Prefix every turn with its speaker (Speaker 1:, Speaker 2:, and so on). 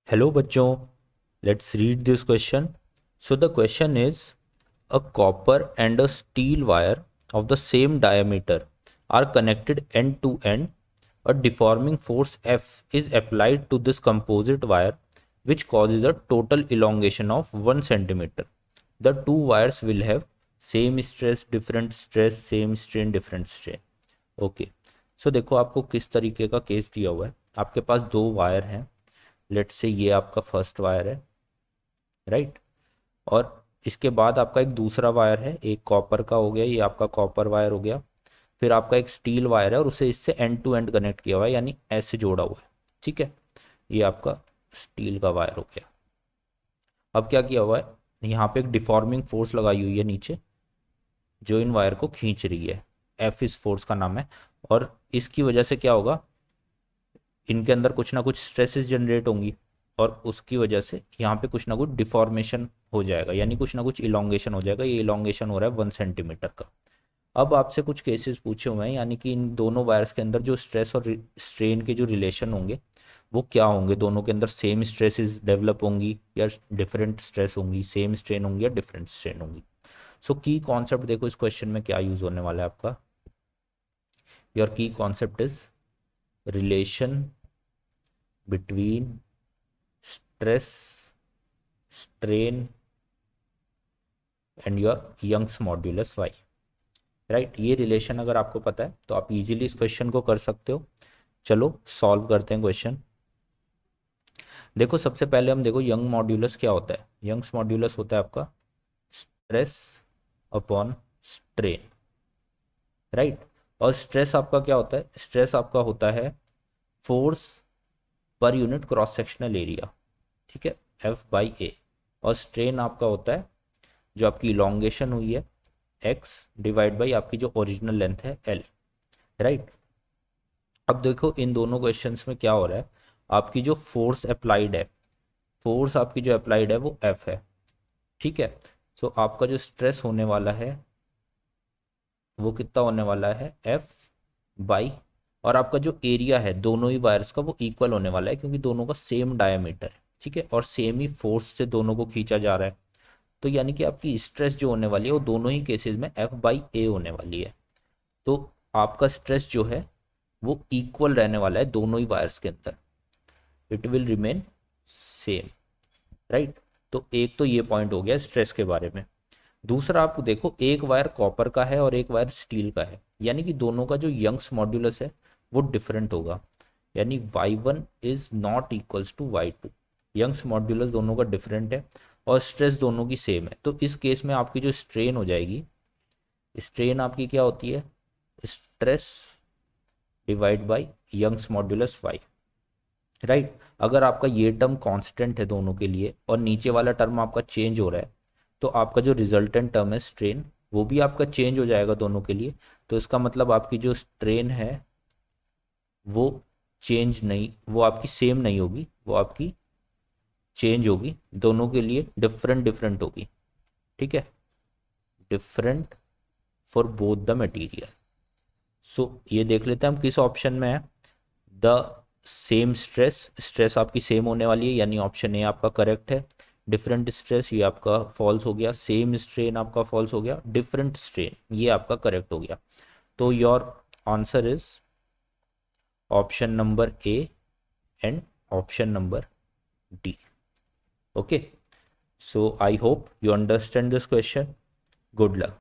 Speaker 1: Hello bachcho, let's read this question. So the question is, a copper and a steel wire of the same diameter are connected end to end. A deforming force F is applied to this composite wire which causes a total elongation of 1 centimeter. The two wires will have same stress, same strain, different strain. Okay so देखो आपको किस तरीके का case दिया हुआ है। आपके पास दो वायर हैं। लेट्स से ये आपका फर्स्ट वायर है, राइट। और इसके बाद आपका एक दूसरा वायर है, एक कॉपर का हो गया, ये आपका कॉपर वायर हो गया। फिर आपका एक स्टील वायर है और उसे इससे एंड टू एंड कनेक्ट किया हुआ है, यानी ऐसे जोड़ा हुआ है, ठीक है। ये आपका स्टील का वायर हो गया। अब क्या किया हुआ है, यहाँ पे एक डिफॉर्मिंग फोर्स लगाई हुई है नीचे, जो इन वायर को खींच रही है। एफ इस फोर्स का नाम है। और इसकी वजह से क्या होगा, इनके अंदर कुछ ना कुछ स्ट्रेसेस जनरेट होंगी और उसकी वजह से यहाँ पे कुछ ना कुछ डिफॉर्मेशन हो जाएगा, यानी कुछ ना कुछ इलोंगेशन हो जाएगा। ये इलोंगेशन हो रहा है 1 सेंटीमीटर का। अब आपसे कुछ केसेस पूछे हुए हैं, यानी कि इन दोनों वायर्स के अंदर जो स्ट्रेस और स्ट्रेन के जो रिलेशन होंगे वो क्या होंगे। दोनों के अंदर सेम स्ट्रेसेस डेवलप होंगी या डिफरेंट स्ट्रेस होंगी, सेम स्ट्रेन होंगी या डिफरेंट स्ट्रेन होंगी। सो की कॉन्सेप्ट देखो इस क्वेश्चन में क्या यूज होने वाला है आपका। Your key concept is relation between stress, strain and your Young's modulus Y, right. ये रिलेशन अगर आपको पता है तो आप इजीली इस क्वेश्चन को कर सकते हो। चलो सॉल्व करते हैं क्वेश्चन। देखो सबसे पहले हम देखो यंग मॉड्यूलस क्या होता है। यंग्स मॉड्यूलस होता है आपका स्ट्रेस अपॉन स्ट्रेन, राइट। और स्ट्रेस आपका क्या होता है, स्ट्रेस आपका होता है force per unit cross sectional area, ठीक है, एफ बाई ए। और स्ट्रेन आपका होता है जो आपकी इलोंगेशन हुई है एक्स डिवाइड बाई आपकी जो ओरिजिनल लेंथ है एल, राइट। अब देखो इन दोनों क्वेश्चंस में क्या हो रहा है, आपकी जो फोर्स अप्लाइड है, फोर्स आपकी जो अप्लाइड है वो एफ है, ठीक है। सो आपका जो स्ट्रेस होने वाला है वो कितना होने वाला है, एफ बाई, और आपका जो एरिया है दोनों ही वायर्स का वो इक्वल होने वाला है क्योंकि दोनों का सेम डायमीटर है, ठीक है, और सेम ही फोर्स से दोनों को खींचा जा रहा है। तो यानी कि आपकी स्ट्रेस जो होने वाली है वो दोनों ही केसेस में एफ बाई ए होने वाली है। तो आपका स्ट्रेस जो है वो इक्वल रहने वाला है दोनों ही वायर्स के अंदर, it will remain same, right. तो एक तो ये पॉइंट हो गया स्ट्रेस के बारे में। दूसरा आप देखो, एक वायर कॉपर का है और एक वायर स्टील का है, यानी कि दोनों का जो यंग्स मॉड्यूलस है वो डिफरेंट होगा, यानी y1 is not equals to y2। Young's modulus दोनों का डिफरेंट है और स्ट्रेस दोनों की सेम है। तो इस केस में आपकी जो स्ट्रेन हो जाएगी, स्ट्रेन आपकी क्या होती है, stress divide by Young's modulus y, right. अगर आपका ये टर्म कांस्टेंट है दोनों के लिए और नीचे वाला टर्म आपका चेंज हो रहा है, तो आपका जो रिजल्टेंट टर्म है स्ट्रेन वो भी आपका चेंज हो जाएगा दोनों के लिए। तो इसका मतलब आपकी जो स्ट्रेन है वो चेंज नहीं, वो आपकी सेम नहीं होगी, वो आपकी चेंज होगी, दोनों के लिए डिफरेंट डिफरेंट होगी, ठीक है, different for both the material. So ये देख लेते हैं हम किस ऑप्शन में है। द सेम स्ट्रेस, स्ट्रेस आपकी सेम होने वाली है, यानी ऑप्शन ए आपका करेक्ट है। डिफरेंट स्ट्रेस ये आपका फॉल्स हो गया, सेम स्ट्रेन आपका फॉल्स हो गया, डिफरेंट स्ट्रेन ये आपका करेक्ट हो गया। तो your answer is option number A and option number D. Okay, so I hope you understand this question. Good luck.